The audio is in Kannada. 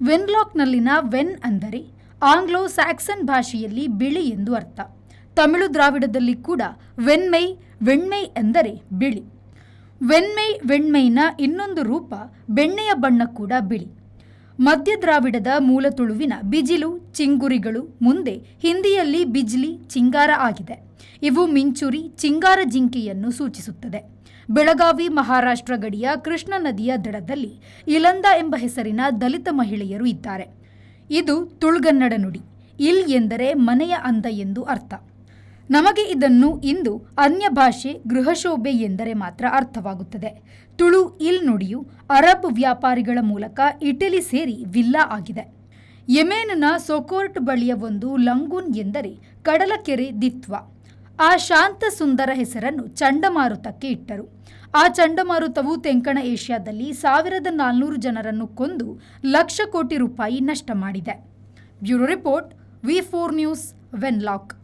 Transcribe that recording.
ವೆನ್ಲಾಕ್ನಲ್ಲಿನ ವೆನ್ ಅಂದರೆ ಆಂಗ್ಲೋ ಸ್ಯಾಕ್ಸನ್ ಭಾಷೆಯಲ್ಲಿ ಬಿಳಿ ಎಂದು ಅರ್ಥ. ತಮಿಳು ದ್ರಾವಿಡದಲ್ಲಿ ಕೂಡ ವೆಣ್ಮೈ ಎಂದರೆ ಬಿಳಿ. ವೆಣ್ಮೈನ ಇನ್ನೊಂದು ರೂಪ ಬೆಣ್ಣೆಯ ಬಣ್ಣ ಕೂಡ ಬಿಳಿ. ಮಧ್ಯ ದ್ರಾವಿಡದ ಮೂಲ ತುಳುವಿನ ಬಿಜಿಲು, ಚಿಂಗುರಿಗಳು ಮುಂದೆ ಹಿಂದಿಯಲ್ಲಿ ಬಿಜ್ಲಿ, ಚಿಂಗಾರ ಆಗಿದೆ. ಇವು ಮಿಂಚುರಿ, ಚಿಂಗಾರ ಜಿಂಕೆಯನ್ನು ಸೂಚಿಸುತ್ತದೆ. ಬೆಳಗಾವಿ ಮಹಾರಾಷ್ಟ್ರ ಗಡಿಯ ಕೃಷ್ಣ ನದಿಯ ದಡದಲ್ಲಿ ಇಲಂದ ಎಂಬ ಹೆಸರಿನ ದಲಿತ ಮಹಿಳೆಯರು ಇದ್ದಾರೆ. ಇದು ತುಳುಗನ್ನಡ ನುಡಿ. ಇಲ್ ಎಂದರೆ ಮನೆಯ ಅಂದ ಎಂದು ಅರ್ಥ. ನಮಗೆ ಇದನ್ನು ಇಂದು ಅನ್ಯ ಭಾಷೆ ಗೃಹಶೋಭೆ ಎಂದರೆ ಮಾತ್ರ ಅರ್ಥವಾಗುತ್ತದೆ. ತುಳು ಇಲ್ ನುಡಿಯು ಅರಬ್ ವ್ಯಾಪಾರಿಗಳ ಮೂಲಕ ಇಟಲಿ ಸೇರಿ ವಿಲ್ಲಾ ಆಗಿದೆ. ಯೆಮೆನ್ನ ಸೊಕೋರ್ಟ್ ಬಳಿಯ ಒಂದು ಲಂಗೂನ್ ಎಂದರೆ ಕಡಲಕೆರೆ ದಿತ್ವ. ಆ ಶಾಂತ ಸುಂದರ ಹೆಸರನ್ನು ಚಂಡಮಾರುತಕ್ಕೆ ಇಟ್ಟರು. ಆ ಚಂಡಮಾರುತವು ತೆಂಕಣ ಏಷ್ಯಾದಲ್ಲಿ 1400 ಜನರನ್ನು ಕೊಂದು ಲಕ್ಷ ಕೋಟಿ ರೂಪಾಯಿ ನಷ್ಟ ಮಾಡಿದೆ. ಬ್ಯೂರೋ ರಿಪೋರ್ಟ್, ವಿ4 ನ್ಯೂಸ್, ವೆನ್ಲಾಕ್.